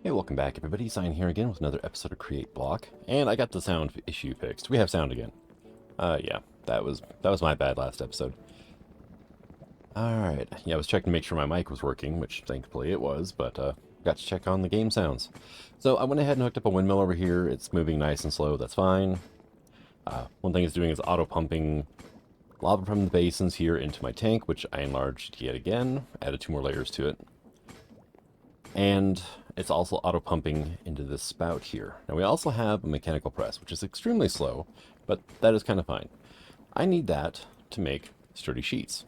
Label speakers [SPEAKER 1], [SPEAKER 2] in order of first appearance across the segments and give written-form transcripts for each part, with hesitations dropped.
[SPEAKER 1] Hey, welcome back everybody. Sign here again with another episode of Create Block. And I got the sound issue fixed. We have sound again. Yeah, that was my bad last episode. Alright. Yeah, I was checking to make sure my mic was working, which thankfully it was, but got to check on the game sounds. So I went ahead and hooked up a windmill over here. It's moving nice and slow, that's fine. One thing it's doing is auto pumping lava from the basins here into my tank, which I enlarged yet again, added 2 more layers to it. And it's also auto pumping into this spout here. Now we also have a mechanical press, which is extremely slow, but that is kind of fine. I need that to make sturdy sheets.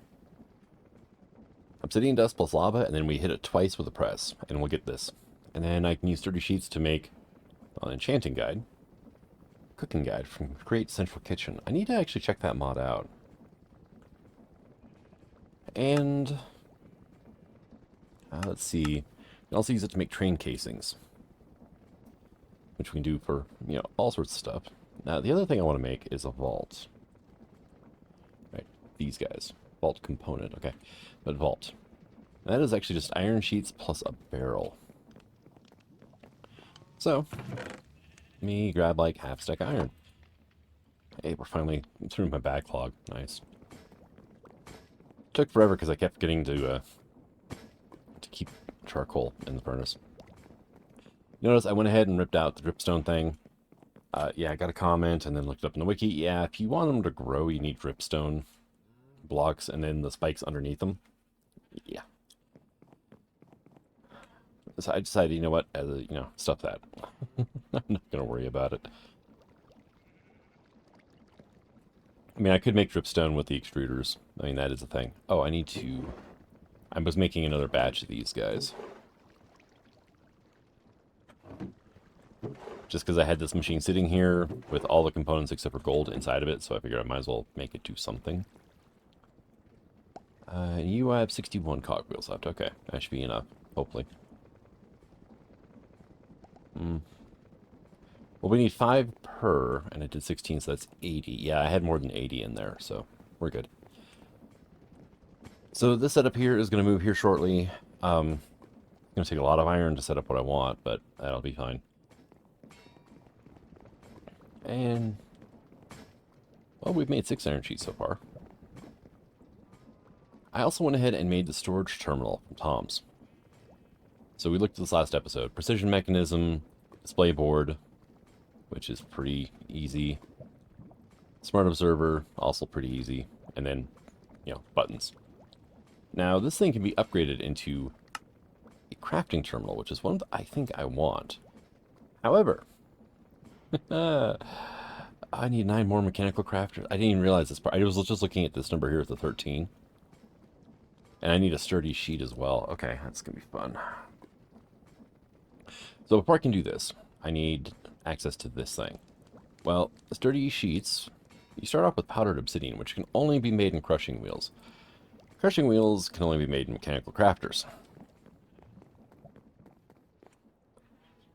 [SPEAKER 1] Obsidian dust plus lava, and then we hit it twice with a press, and we'll get this. And then I can use sturdy sheets to make an enchanting guide, cooking guide from Create Central Kitchen. I need to actually check that mod out. And let's see. You can also use it to make train casings, which we can do for, all sorts of stuff. Now, the other thing I want to make is a vault. Right, these guys. Vault component, okay. But vault. That is actually just iron sheets plus a barrel. So, let me grab like half stack iron. Hey, we're finally through my backlog. Nice. Took forever because I kept getting to keep charcoal in the furnace. Notice I went ahead and ripped out the dripstone thing. Yeah, I got a comment and then looked up in the wiki. Yeah, if you want them to grow, you need dripstone blocks and then the spikes underneath them. Yeah. So I decided, you know what, stuff that. I'm not going to worry about it. I mean, I could make dripstone with the extruders. I mean, that is a thing. Oh, I was making another batch of these guys. Just because I had this machine sitting here with all the components except for gold inside of it, so I figured I might as well make it do something. You have 61 cogwheels left. Okay, that should be enough, hopefully. Well, we need 5 per, and I did 16, so that's 80. Yeah, I had more than 80 in there, so we're good. So this setup here is going to move here shortly. It's going to take a lot of iron to set up what I want, but that'll be fine. And, well, we've made 6 iron sheets so far. I also went ahead and made the storage terminal from Tom's. So we looked at this last episode. Precision mechanism, display board, which is pretty easy. Smart observer, also pretty easy. And then, buttons. Now, this thing can be upgraded into a crafting terminal, which is one that I think I want. However, I need 9 more mechanical crafters. I didn't even realize this part. I was just looking at this number here at the 13. And I need a sturdy sheet as well. Okay, that's going to be fun. So before I can do this, I need access to this thing. Well, sturdy sheets, you start off with powdered obsidian, which can only be made in crushing wheels. Crushing wheels can only be made in mechanical crafters.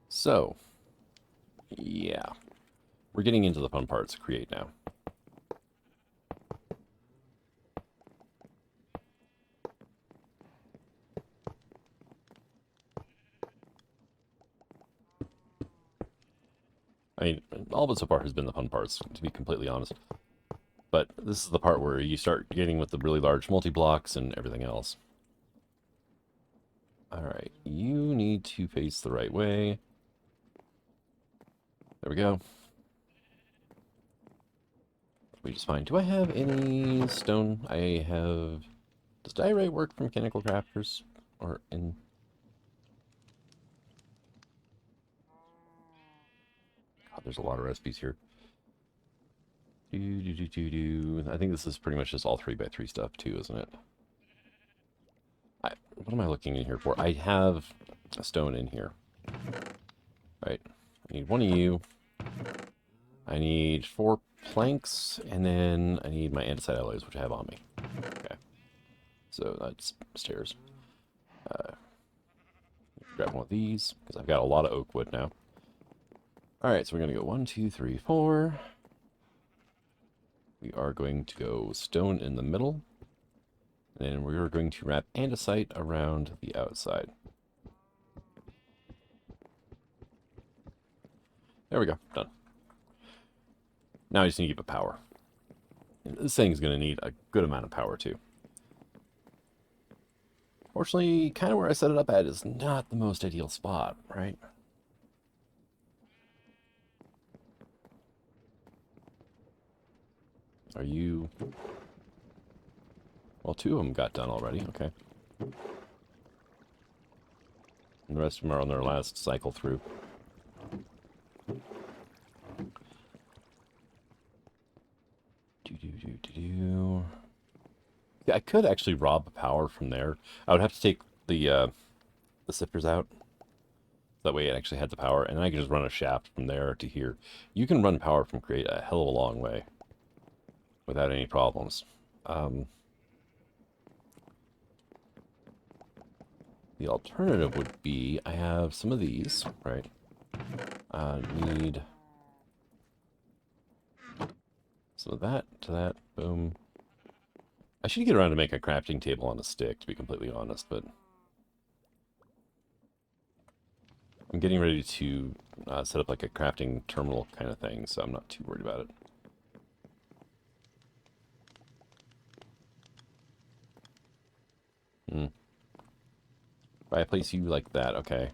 [SPEAKER 1] So, yeah. We're getting into the fun parts of Create now. I mean, all of it so far has been the fun parts, to be completely honest. But this is the part where you start getting with the really large multi-blocks and everything else. Alright, you need to face the right way. There we go. We just fine. Do I have any stone? I have... Does diorite work for mechanical crafters? Or in... God, there's a lot of recipes here. I think this is pretty much just all 3x3 stuff too, isn't it? What am I looking in here for? I have a stone in here. Right. I need 1 of you. I need 4 planks, and then I need my andesite alloys, which I have on me. Okay. So that's stairs. Grab one of these, because I've got a lot of oak wood now. Alright, so we're going to go 1, 2, 3, 4. We are going to go stone in the middle. And then we are going to wrap andesite around the outside. There we go. Done. Now I just need to give it power. And this thing's going to need a good amount of power, too. Fortunately, kind of where I set it up at is not the most ideal spot, right? Are you... Well, 2 of them got done already. Okay. And the rest of them are on their last cycle through. Yeah, I could actually rob power from there. I would have to take the sifters out. That way it actually had the power, and I can just run a shaft from there to here. You can run power from Create a hell of a long way without any problems. The alternative would be, I have some of these, right? Need some of that to that, boom. I should get around to make a crafting table on a stick, to be completely honest, but I'm getting ready to set up like a crafting terminal kind of thing, so I'm not too worried about it. If I place you like that, okay.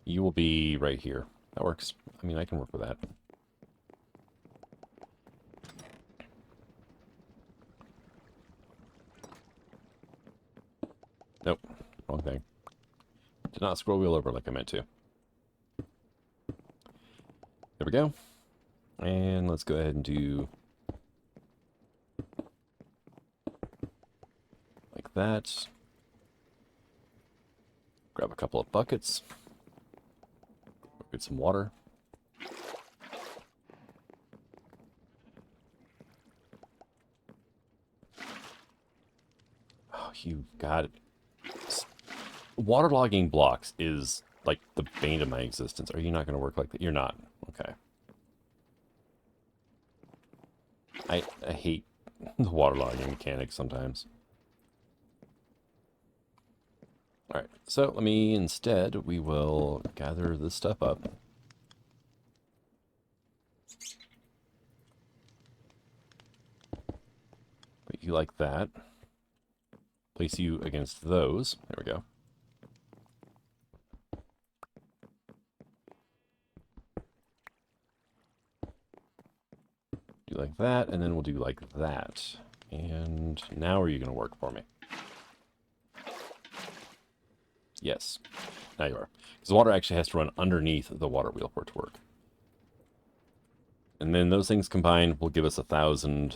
[SPEAKER 1] You will be right here. That works. I mean, I can work with that. Nope. Wrong thing. Did not scroll wheel over like I meant to. There we go. And let's go ahead and do like that. Grab a couple of buckets. Get some water. Oh, you got it. Waterlogging blocks is like the bane of my existence. Are you not going to work like that? You're not. Okay. I hate the waterlogging mechanics sometimes. Alright, so let me instead, we will gather this stuff up. Put you like that. Place you against those. There we go. Do like that, and then we'll do like that. And now are you going to work for me? Yes. Now you are. Because the water actually has to run underneath the water wheel for it to work. And then those things combined will give us 1,000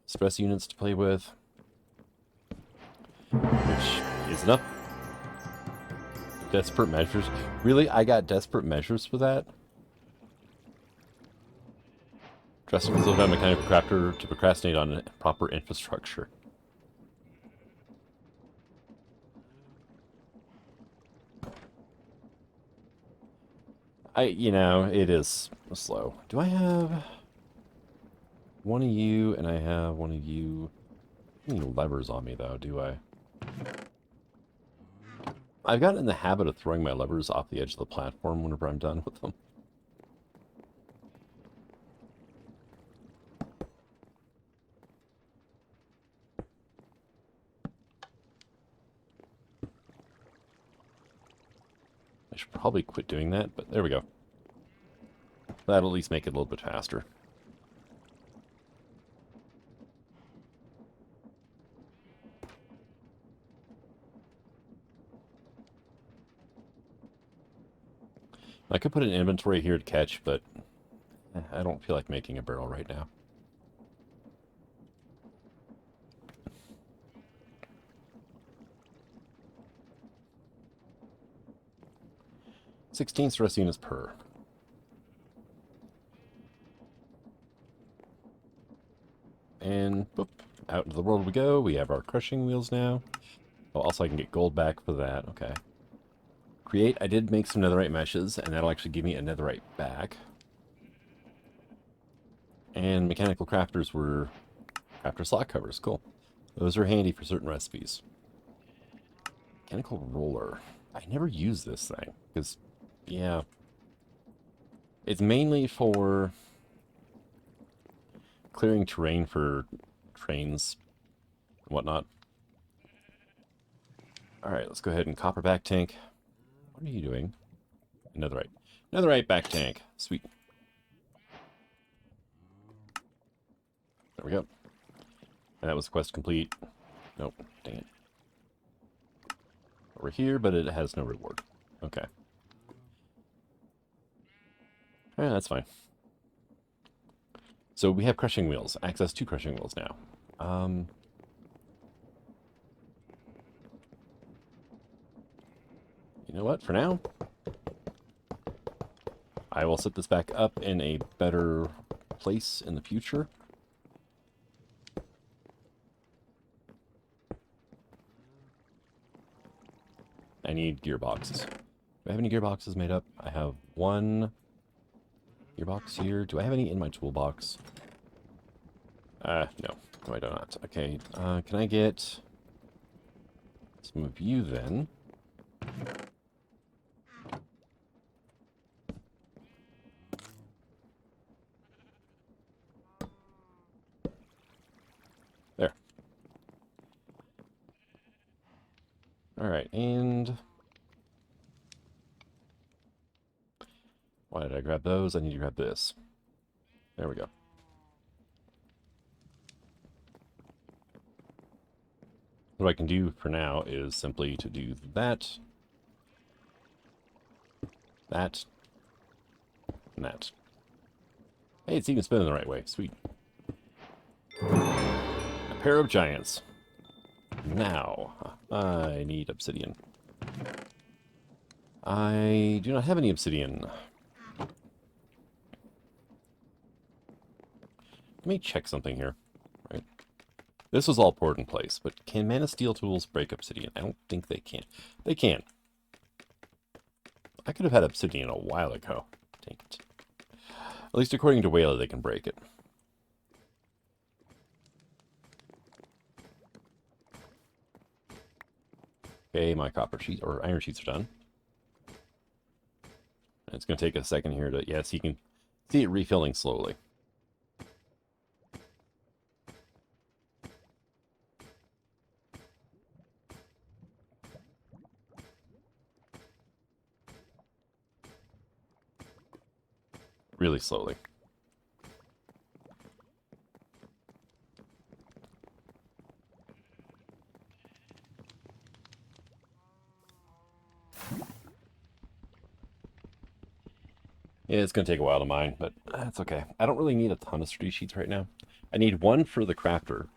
[SPEAKER 1] stress units to play with. Which is enough. Desperate measures. Really? I got desperate measures for that? Trust me, I'm a kind of crafter to procrastinate on proper infrastructure. You know, it is slow. Do I have one of you and I have one of you? Any levers on me, though, do I? I've gotten in the habit of throwing my levers off the edge of the platform whenever I'm done with them. I should probably quit doing that, but there we go. That'll at least make it a little bit faster. I could put an inventory here to catch, but I don't feel like making a barrel right now. $16 stress units per. And boop, out into the world we go. We have our crushing wheels now. Oh, also I can get gold back for that. Okay. Create, I did make some netherite meshes, and that'll actually give me a netherite back. And mechanical crafters were crafter slot covers. Cool. Those are handy for certain recipes. Mechanical roller. I never use this thing, because, yeah. It's mainly for clearing terrain for trains and whatnot. Alright, let's go ahead and copper back tank. What are you doing? Netherite. Netherite back tank. Sweet. There we go. And that was quest complete. Nope. Dang it. Over here, but it has no reward. Okay. Yeah, that's fine. So we have crushing wheels. Access to crushing wheels now. You know what? For now, I will set this back up in a better place in the future. I need gearboxes. Do I have any gearboxes made up? I have one gearbox here. Do I have any in my toolbox? No. No, I do not. Okay, can I get some of you then? There. Alright, and... why did I grab those? I need to grab this. There we go. What I can do for now is simply to do that, that, and that. Hey, it's even spinning the right way. Sweet. A pair of giants. Now, I need obsidian. I do not have any obsidian. Let me check something here. Right. This was all poured in place, but can Man of Steel tools break obsidian? I don't think they can. They can. I could have had obsidian a while ago. Dang it. At least according to Whaler, they can break it. Okay, my copper sheet or iron sheets are done. It's going to take a second here to, yes, you can see it refilling slowly. Really slowly. Yeah, it's going to take a while to mine, but that's okay. I don't really need a ton of sturdy sheets right now. I need one for the crafter.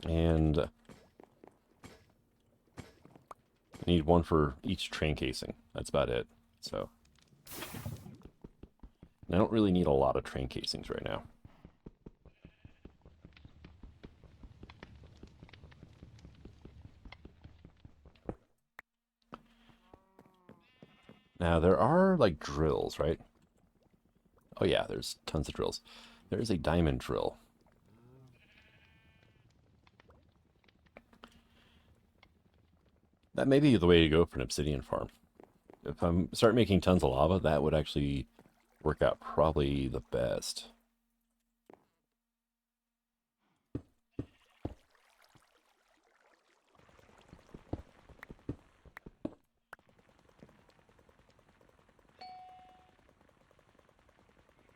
[SPEAKER 1] And I need one for each train casing. That's about it. So I don't really need a lot of train casings right now. Now, there are, like, drills, right? Oh, yeah, there's tons of drills. There's a diamond drill. That may be the way to go for an obsidian farm. If I start making tons of lava, that would actually work out probably the best.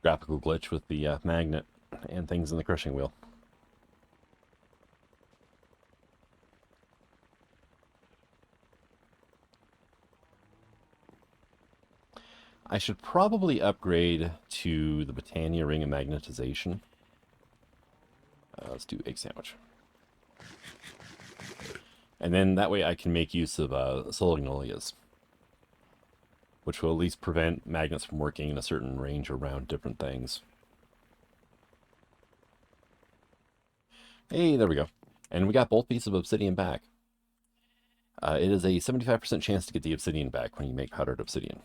[SPEAKER 1] Graphical glitch with the magnet and things in the crushing wheel. I should probably upgrade to the Britannia ring of magnetization. Let's do egg sandwich. And then that way I can make use of solanolias, which will at least prevent magnets from working in a certain range around different things. Hey, there we go. And we got both pieces of obsidian back. It is a 75% chance to get the obsidian back when you make powdered obsidian.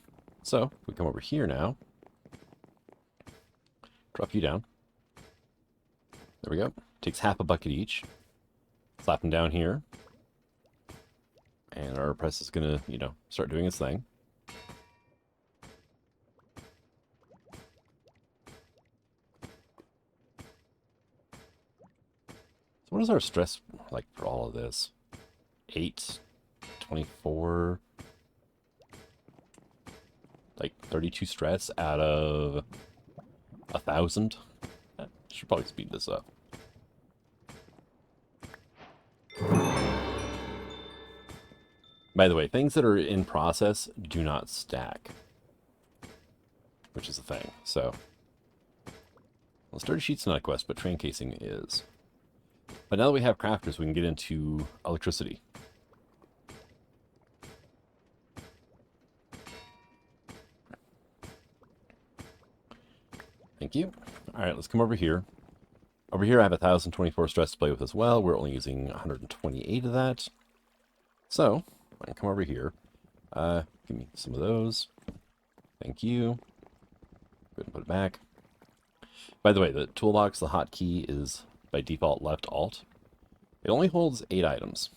[SPEAKER 1] So, we come over here now. Drop you down. There we go. Takes half a bucket each. Slap them down here. And our press is going to, start doing its thing. So what is our stress like for all of this? 8, 24, like 32 stress out of 1,000. Should probably speed this up. By the way, things that are in process do not stack, which is the thing. So, well, sturdy sheet's not a quest, but train casing is. But now that we have crafters, we can get into electricity. Thank you. All right, let's come over here. Over here, I have 1,024 stress to play with as well. We're only using 128 of that. So, I can come over here. Give me some of those. Thank you. Go ahead and put it back. By the way, the toolbox, the hotkey is by default left alt. It only holds 8 items.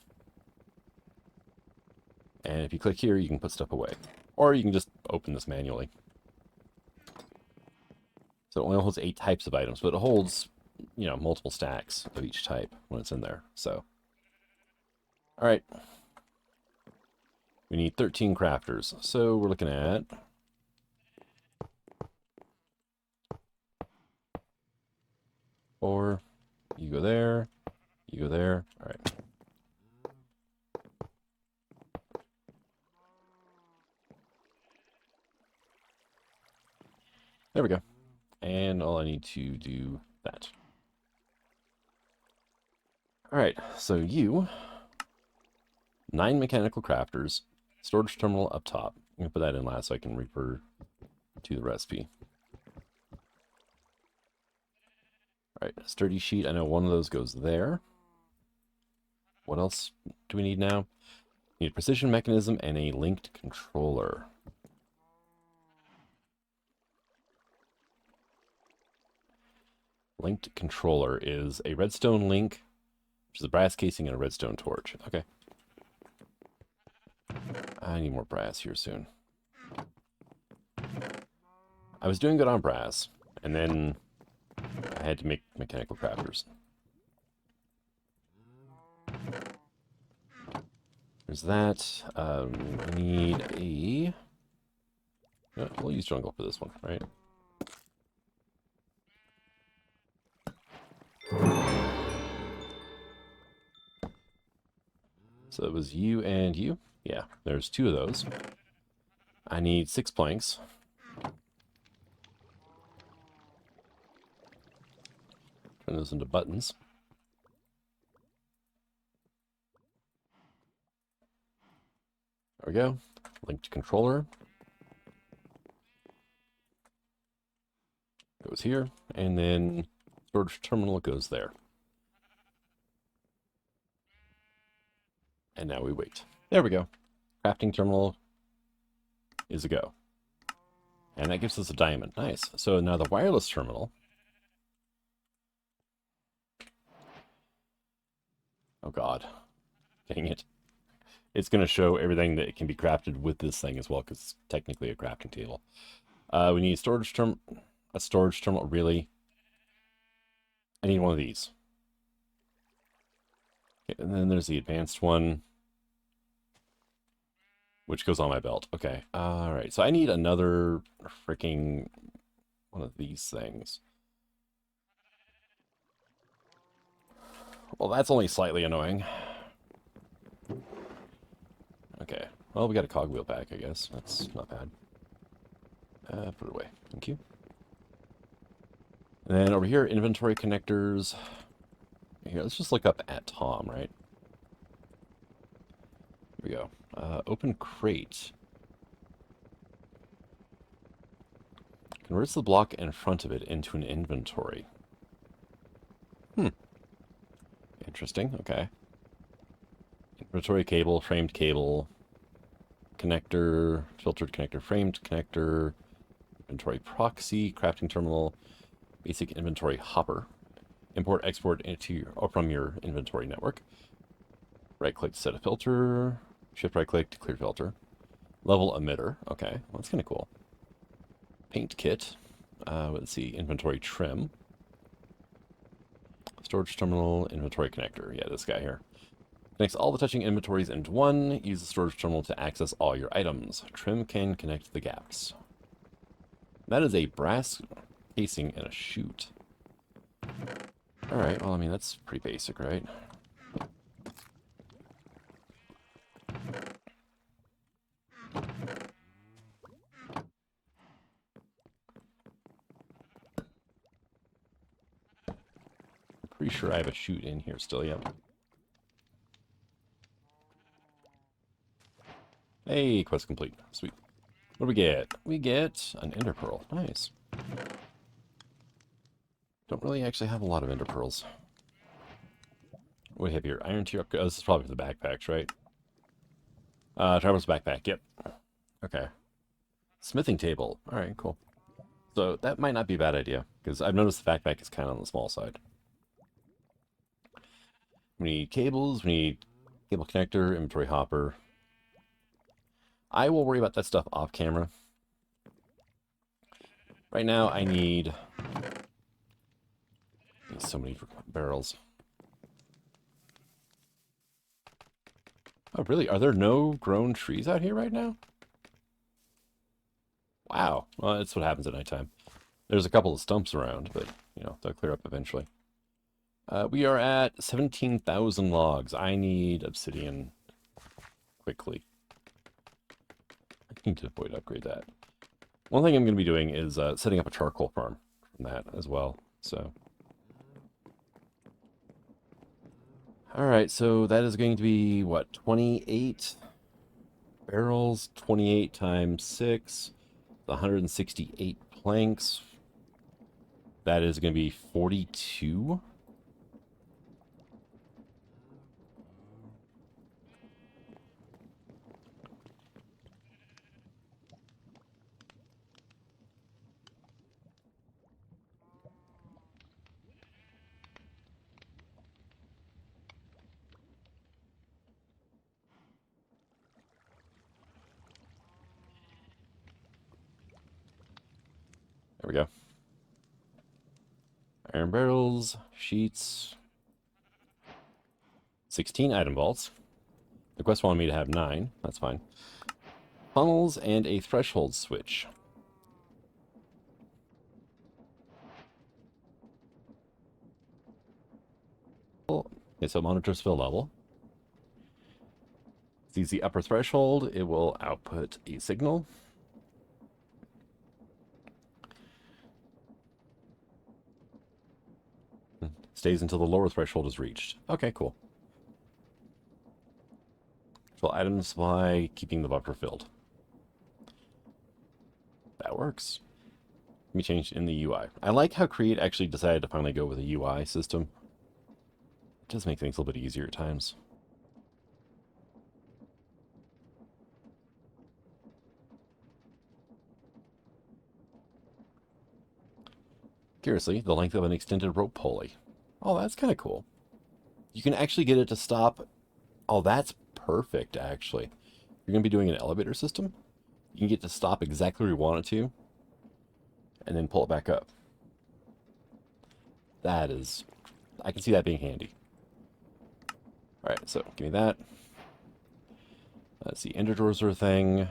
[SPEAKER 1] And if you click here, you can put stuff away. Or you can just open this manually. So it only holds 8 types of items, but it holds, multiple stacks of each type when it's in there. So, all right. We need 13 crafters. So we're looking at 4. You go there. You go there. All right. There we go. And all I need to do that. All right, so 9 mechanical crafters, storage terminal up top. I'm going to put that in last so I can refer to the recipe. All right, sturdy sheet. I know one of those goes there. What else do we need now? We need a precision mechanism and a linked controller. Linked controller is a redstone link, which is a brass casing and a redstone torch. Okay. I need more brass here soon. I was doing good on brass, and then I had to make mechanical crafters. There's that. We need a... Yeah, we'll use jungle for this one, right? So it was you and you. Yeah, there's 2 of those. I need 6 planks. Turn those into buttons. There we go. Linked controller. Goes here. And then storage terminal goes there. And now we wait. There we go. Crafting terminal is a go. And that gives us a diamond. Nice. So now the wireless terminal. Oh god. Dang it. It's going to show everything that can be crafted with this thing as well, because it's technically a crafting table. We need a storage terminal, really. I need one of these. Okay, and then there's the advanced one, which goes on my belt. Okay, all right. So I need another freaking one of these things. Well, that's only slightly annoying. Okay, well, we got a cogwheel back, I guess. That's not bad. Put it away. Thank you. And then over here, inventory connectors. Here, let's just look up at Tom, right? Here we go. Open crate. Converts the block in front of it into an inventory. Interesting, okay. Inventory cable, framed cable, connector, filtered connector, framed connector, inventory proxy, crafting terminal, basic inventory hopper. Import, export into or from your inventory network. Right click to set a filter. Shift right click to clear filter. Level emitter. Okay, well, that's kind of cool. Paint kit. Let's see, inventory trim. Storage terminal, inventory connector. Yeah, this guy here. Connects all the touching inventories into one. Use the storage terminal to access all your items. Trim can connect the gaps. That is a brass casing and a chute. Alright, well, I mean, that's pretty basic, right? Pretty sure I have a chute in here still, yep. Hey, quest complete. Sweet. What do we get? We get an ender pearl. Nice. Don't really actually have a lot of ender pearls. What do we have here? Iron tier upgrade. Oh, this is probably for the backpacks, right? Traveler's backpack, yep. Okay. Smithing table. Alright, cool. So that might not be a bad idea, because I've noticed the backpack is kind of on the small side. We need cables, we need cable connector, inventory hopper. I will worry about that stuff off camera. Right now, I need so many barrels. Oh, really? Are there no grown trees out here right now? Wow. Well, that's what happens at nighttime. There's a couple of stumps around, but, you know, they'll clear up eventually. We are at 17,000 logs. I need obsidian quickly. I need to avoid upgrade that. One thing I'm going to be doing is setting up a charcoal farm from that as well. So, all right. So that is going to be what, 28 barrels, 28 times 6, 168 planks. That is going to be 42. There we go. Iron barrels, sheets, 16 item vaults. The quest wanted me to have 9. That's fine. Funnels and a threshold switch. Okay, so it monitors fill level. Sees the upper threshold, it will output a signal. Stays until the lower threshold is reached. Okay, cool. Fill item supply, keeping the buffer filled. That works. Let me change in the UI. I like how Create actually decided to finally go with a UI system. It does make things a little bit easier at times. Curiously, the length of an extended rope pulley. Oh, that's kind of cool. You can actually get it to stop. Oh, that's perfect, actually. You're going to be doing an elevator system. You can get to stop exactly where you want it to, and then pull it back up. That is... I can see that being handy. Alright, so give me that. Let's see, ender drawers are a thing.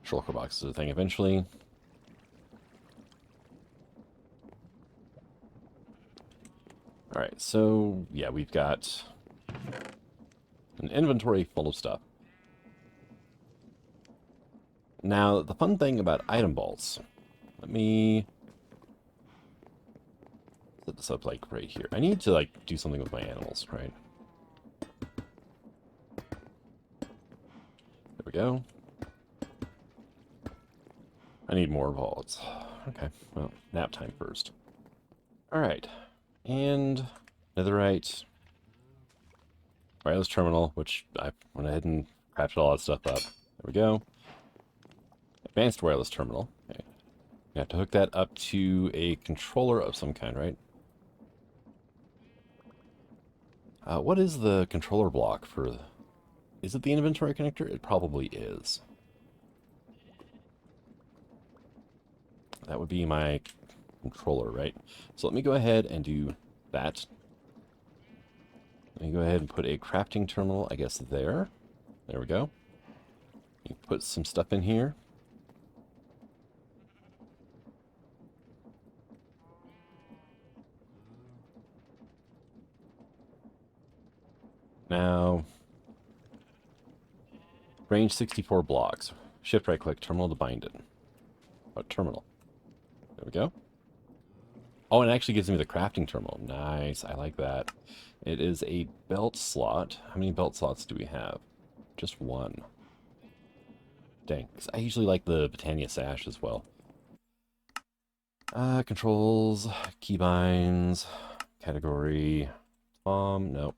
[SPEAKER 1] Shulker boxes are a thing eventually. Alright, so yeah, we've got an inventory full of stuff. Now, the fun thing about item vaults, let me set this up like right here. I need to like do something with my animals, right? There we go. I need more vaults. Okay, well, nap time first. Alright, and netherite, wireless terminal, which I went ahead and crafted all that stuff up. There we go. Advanced wireless terminal. Okay. You have to hook that up to a controller of some kind, right? What is the controller block for... Is it the inventory connector? It probably is. That would be my controller, right? So let me go ahead and do that. Let me go ahead and put a crafting terminal, I guess, there. There we go. You put some stuff in here. Now, range 64 blocks. Shift right click, terminal to bind it. Oh, terminal. There we go. Oh, and it actually gives me the crafting terminal. Nice, I like that. It is a belt slot. How many belt slots do we have? Just one. Dang, 'cause I usually like the Britannia sash as well. Controls, keybinds, category, nope.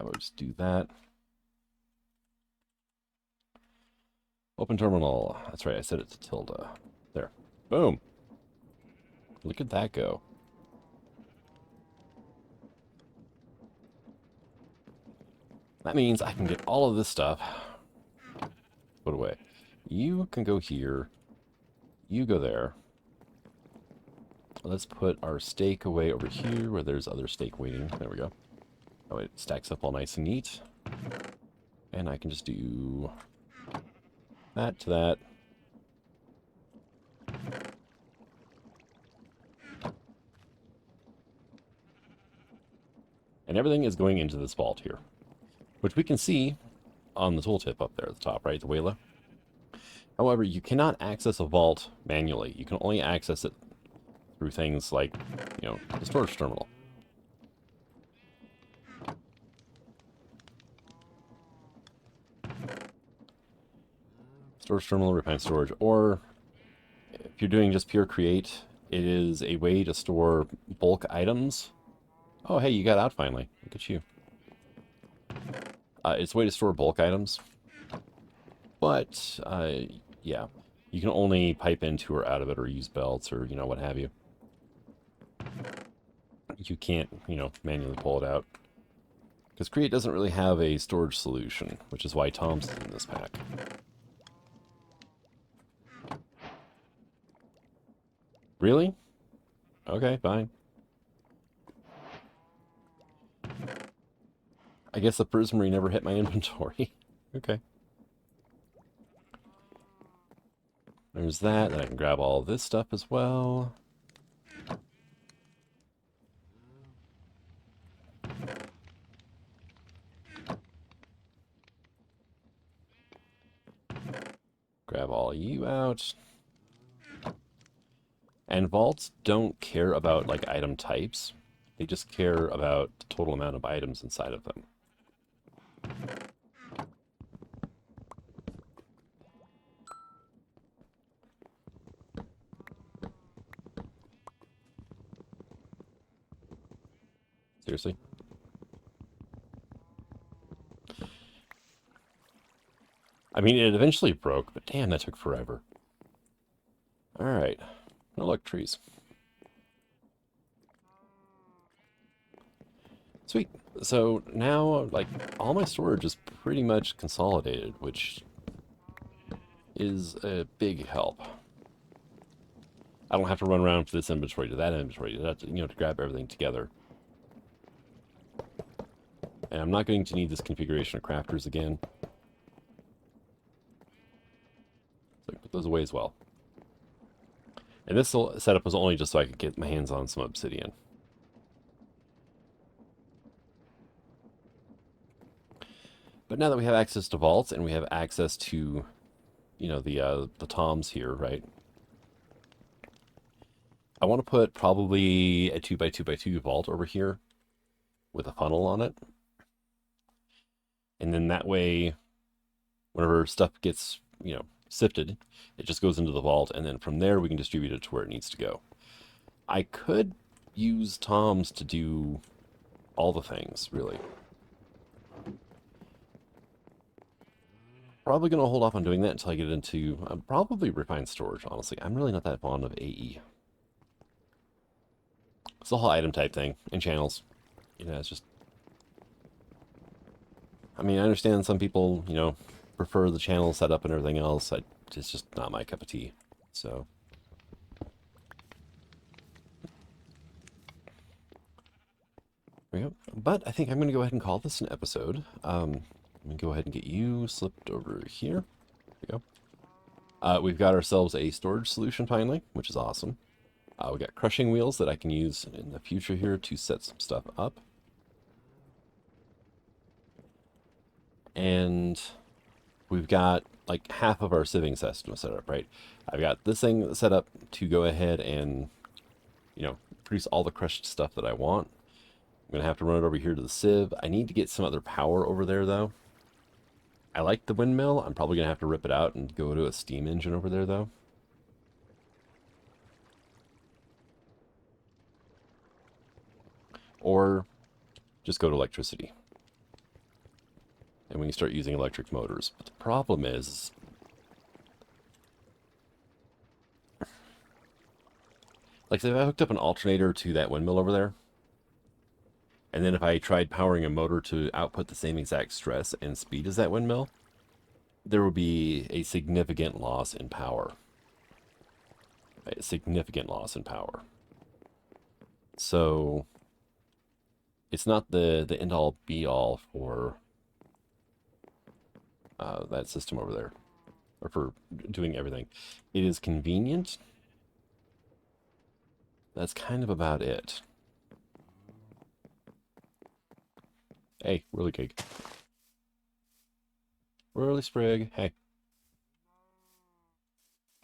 [SPEAKER 1] We'll just do that. Open terminal. That's right, I set it to tilde. There. Boom. Look at that go. That means I can get all of this stuff put away. You can go here. You go there. Let's put our steak away over here where there's other steak waiting. There we go. Oh, it stacks up all nice and neat. And I can just do that to that. And everything is going into this vault here, which we can see on the tooltip up there at the top, right? The Wayla. However, you cannot access a vault manually. You can only access it through things like, you know, the storage terminal. Storage terminal, refine storage, or if you're doing just pure create, it is a way to store bulk items. Oh, hey, you got out finally. Look at you. It's a way to store bulk items. But, yeah, you can only pipe into or out of it or use belts or, you know, what have you. You can't, you know, manually pull it out. Because Create doesn't really have a storage solution, which is why Tom's in this pack. Really? Okay, fine. I guess the Prismarine never hit my inventory. Okay. There's that, and I can grab all this stuff as well. Grab all you out. And vaults don't care about, like, item types. They just care about the total amount of items inside of them. Seriously? I mean, it eventually broke, but damn, that took forever. Alright. No luck, trees. Sweet. So now, like, all my storage is pretty much consolidated, which is a big help. I don't have to run around from this inventory to that inventory to that, you know, to grab everything together. And I'm not going to need this configuration of crafters again. So I put those away as well. And this setup was only just so I could get my hands on some obsidian. But now that we have access to vaults and we have access to, you know, the toms here, right? I want to put probably a 2x2x2 vault over here with a funnel on it. And then that way, whenever stuff gets, you know, sifted, it just goes into the vault, and then from there we can distribute it to where it needs to go. I could use toms to do all the things, really. Probably going to hold off on doing that until I get into probably refined storage, honestly. I'm really not that fond of AE. It's the whole item type thing in channels. you know, it's just... I mean, I understand some people, you know, prefer the channel setup and everything else. It's just not my cup of tea. So... there we go. But I think I'm going to go ahead and call this an episode. Let me go ahead and get you slipped over here. There we go. We've got ourselves a storage solution finally, which is awesome. We got crushing wheels that I can use in the future here to set some stuff up. And we've got like half of our sieving system set up, right? I've got this thing set up to go ahead and, you know, produce all the crushed stuff that I want. I'm going to have to run it over here to the sieve. I need to get some other power over there, though. I like the windmill. I'm probably going to have to rip it out and go to a steam engine over there, though. Or just go to electricity. And we can start using electric motors. But the problem is... like, if I hooked up an alternator to that windmill over there, and then if I tried powering a motor to output the same exact stress and speed as that windmill, there would be a significant loss in power. A significant loss in power. So, it's not the end-all be-all for that system over there. Or for doing everything. It is convenient. That's kind of about it. Hey, Whirly Cake. Whirly Sprig, hey.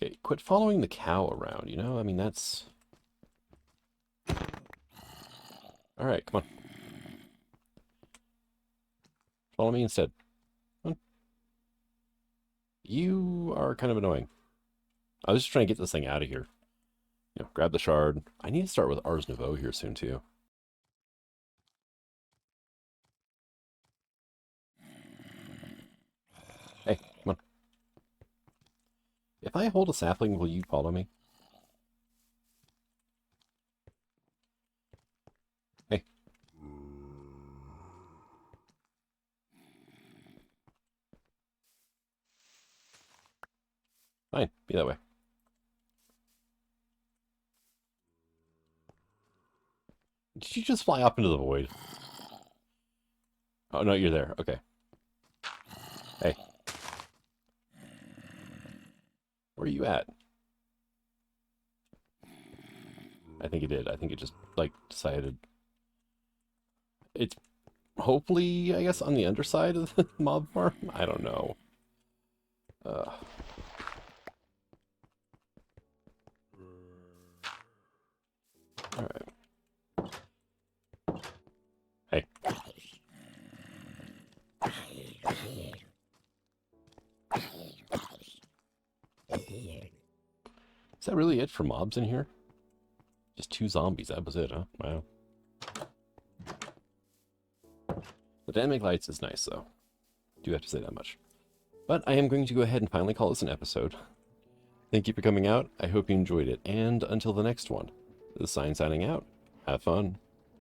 [SPEAKER 1] Okay, quit following the cow around, you know? I mean, that's... alright, come on. Follow me instead. Come on. You are kind of annoying. I was just trying to get this thing out of here. You know, grab the shard. I need to start with Ars Nouveau here soon, too. Hey, come on. If I hold a sapling, will you follow me? Hey. Fine, be that way. Did you just fly up into the void? Oh, no, you're there. Okay. Hey. Where are you at? I think it did. I think it just, like, decided... it's hopefully, I guess, on the underside of the mob farm? I don't know. Alright. Hey. Is that really it for mobs in here? Just 2 zombies, that was it, huh? Wow. The dynamic lights is nice, though. Do have to say that much. But I am going to go ahead and finally call this an episode. Thank you for coming out. I hope you enjoyed it. And until the next one, this is Sign signing out. Have fun.